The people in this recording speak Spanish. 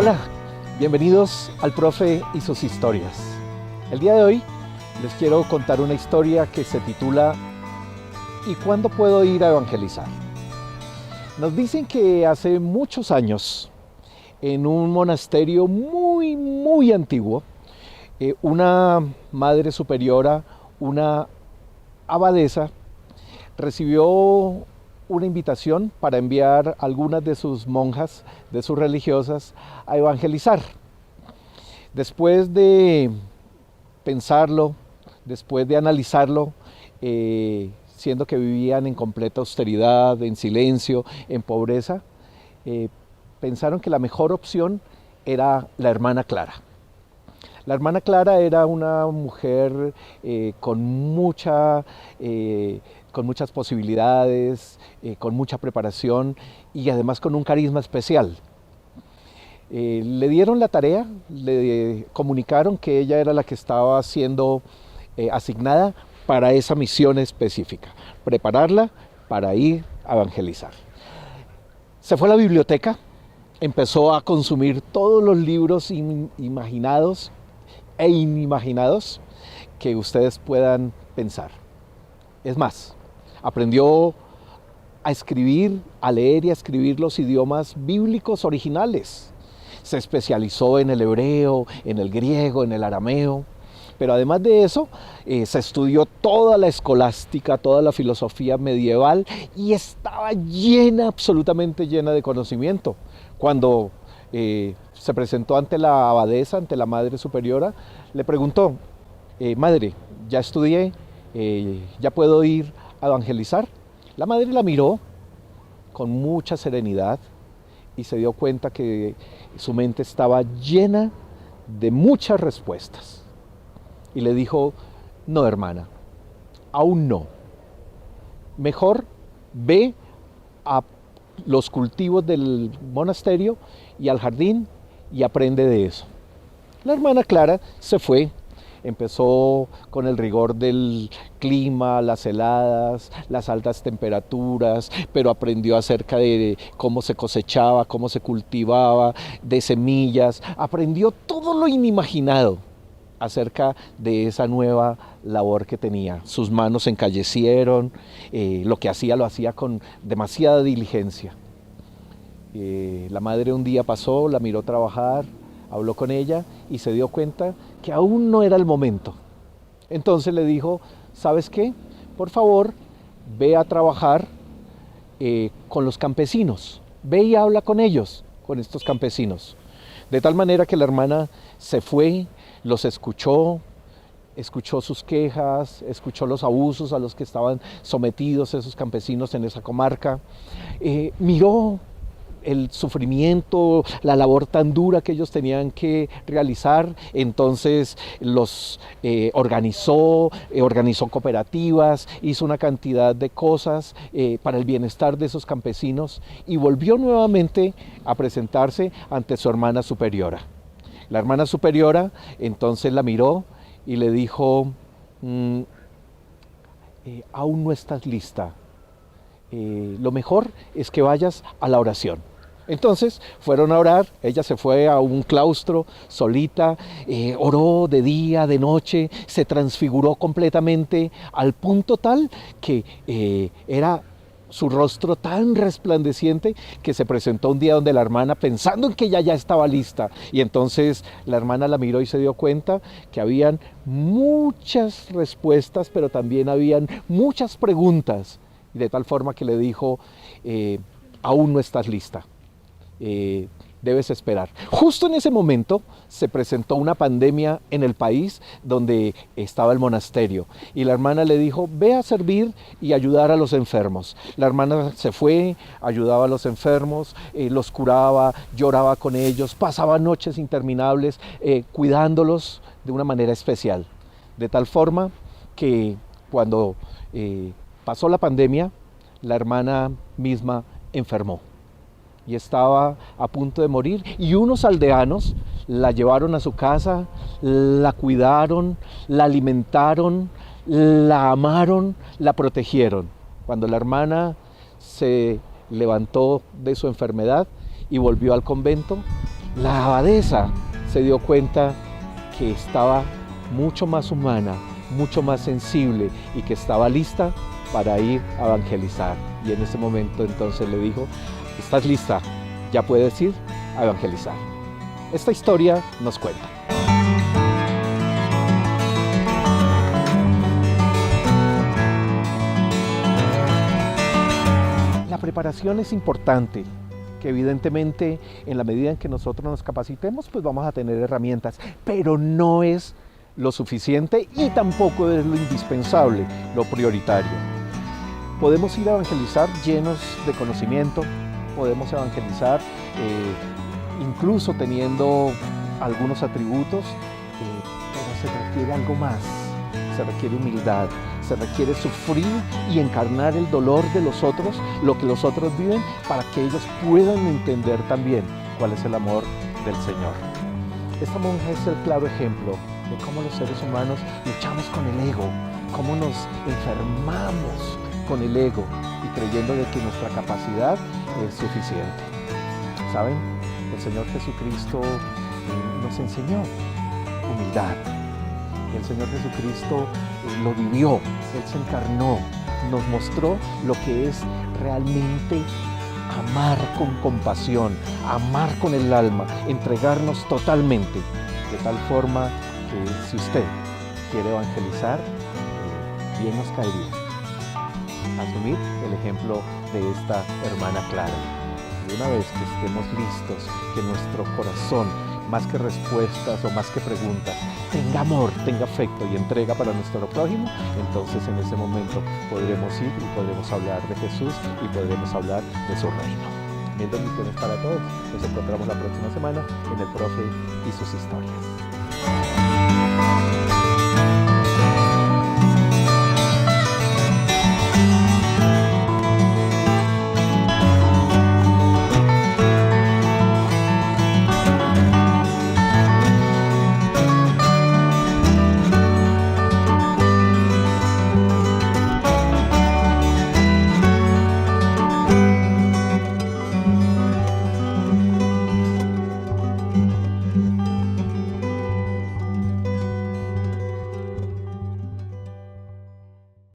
Hola, bienvenidos al Profe y sus historias. El día de hoy les quiero contar una historia que se titula ¿Y cuándo puedo ir a evangelizar? Nos dicen que hace muchos años, en un monasterio muy antiguo, una madre superiora, una abadesa, recibió una invitación para enviar a algunas de sus monjas, de sus religiosas, a evangelizar. Después de pensarlo, después de analizarlo, siendo que vivían en completa austeridad, en silencio, en pobreza, pensaron que la mejor opción era la hermana Clara. La hermana Clara era una mujer con muchas posibilidades, con mucha preparación y además con un carisma especial. Le dieron la tarea, le comunicaron que ella era la que estaba siendo asignada para esa misión específica, prepararla para ir a evangelizar. Se fue a la biblioteca, empezó a consumir todos los libros imaginados e inimaginados que ustedes puedan pensar. Es más, aprendió a escribir, a leer y a escribir los idiomas bíblicos originales. Se especializó en el hebreo, en el griego, en el arameo. Pero además de eso, se estudió toda la escolástica, toda la filosofía medieval y estaba llena, absolutamente llena de conocimiento. Cuando se presentó ante la abadesa, ante la madre superiora, le preguntó, madre, ya estudié, ya puedo ir a evangelizar. La madre la miró con mucha serenidad y se dio cuenta que su mente estaba llena de muchas respuestas. Y le dijo, no, hermana, aún no. Mejor ve a los cultivos del monasterio y al jardín y aprende de eso. La hermana Clara se fue, empezó con el rigor del clima, las heladas, las altas temperaturas, pero aprendió acerca de cómo se cosechaba, cómo se cultivaba, de semillas, aprendió todo lo inimaginado acerca de esa nueva labor que tenía. Sus manos se encallecieron, lo que hacía lo hacía con demasiada diligencia. La madre un día pasó, la miró trabajar, habló con ella y se dio cuenta que aún no era el momento. Entonces le dijo, ¿sabes qué? Por favor, ve a trabajar con los campesinos, ve y habla con ellos, con estos campesinos. De tal manera que la hermana se fue, los escuchó sus quejas, escuchó los abusos a los que estaban sometidos esos campesinos en esa comarca, miró el sufrimiento, la labor tan dura que ellos tenían que realizar, entonces los organizó cooperativas, hizo una cantidad de cosas para el bienestar de esos campesinos y volvió nuevamente a presentarse ante su hermana superiora. La hermana superiora entonces la miró y le dijo, aún no estás lista, lo mejor es que vayas a la oración. Entonces fueron a orar, ella se fue a un claustro solita, oró de día, de noche, se transfiguró completamente al punto tal que era su rostro tan resplandeciente que se presentó un día donde la hermana, pensando en que ella ya estaba lista, y entonces la hermana la miró y se dio cuenta que habían muchas respuestas, pero también habían muchas preguntas, y de tal forma que le dijo, aún no estás lista. Debes esperar. Justo en ese momento se presentó una pandemia en el país donde estaba el monasterio y la hermana le dijo, ve a servir y ayudar a los enfermos. La hermana se fue, ayudaba a los enfermos, los curaba, lloraba con ellos, pasaba noches interminables cuidándolos de una manera especial. De tal forma que cuando pasó la pandemia, la hermana misma enfermó y estaba a punto de morir, y unos aldeanos la llevaron a su casa, la cuidaron, la alimentaron, la amaron, la protegieron. Cuando la hermana se levantó de su enfermedad y volvió al convento, La abadesa se dio cuenta que estaba mucho más humana, mucho más sensible y que estaba lista para ir a evangelizar. Y en ese momento entonces le dijo, ¿estás lista? Ya puedes ir a evangelizar. Esta historia nos cuenta. La preparación es importante, que evidentemente en la medida en que nosotros nos capacitemos, pues vamos a tener herramientas, pero no es lo suficiente y tampoco es lo indispensable, lo prioritario. Podemos ir a evangelizar llenos de conocimiento, podemos evangelizar incluso teniendo algunos atributos, pero se requiere algo más, se requiere humildad, se requiere sufrir y encarnar el dolor de los otros, lo que los otros viven, para que ellos puedan entender también cuál es el amor del Señor. Esta monja es el claro ejemplo de cómo los seres humanos luchamos con el ego, cómo nos enfermamos con el ego y creyendo de que nuestra capacidad es suficiente. ¿Saben? El Señor Jesucristo nos enseñó humildad. El Señor Jesucristo lo vivió, Él se encarnó, nos mostró lo que es realmente amar con compasión, amar con el alma, entregarnos totalmente, de tal forma que si usted quiere evangelizar, bien nos caería asumir el ejemplo de esta hermana Clara. Y una vez que estemos listos, que nuestro corazón, más que respuestas o más que preguntas, tenga amor, tenga afecto y entrega para nuestro prójimo, entonces en ese momento podremos ir y podremos hablar de Jesús y podremos hablar de su reino. Mil bendiciones para todos. Nos encontramos la próxima semana en El Profe y sus historias.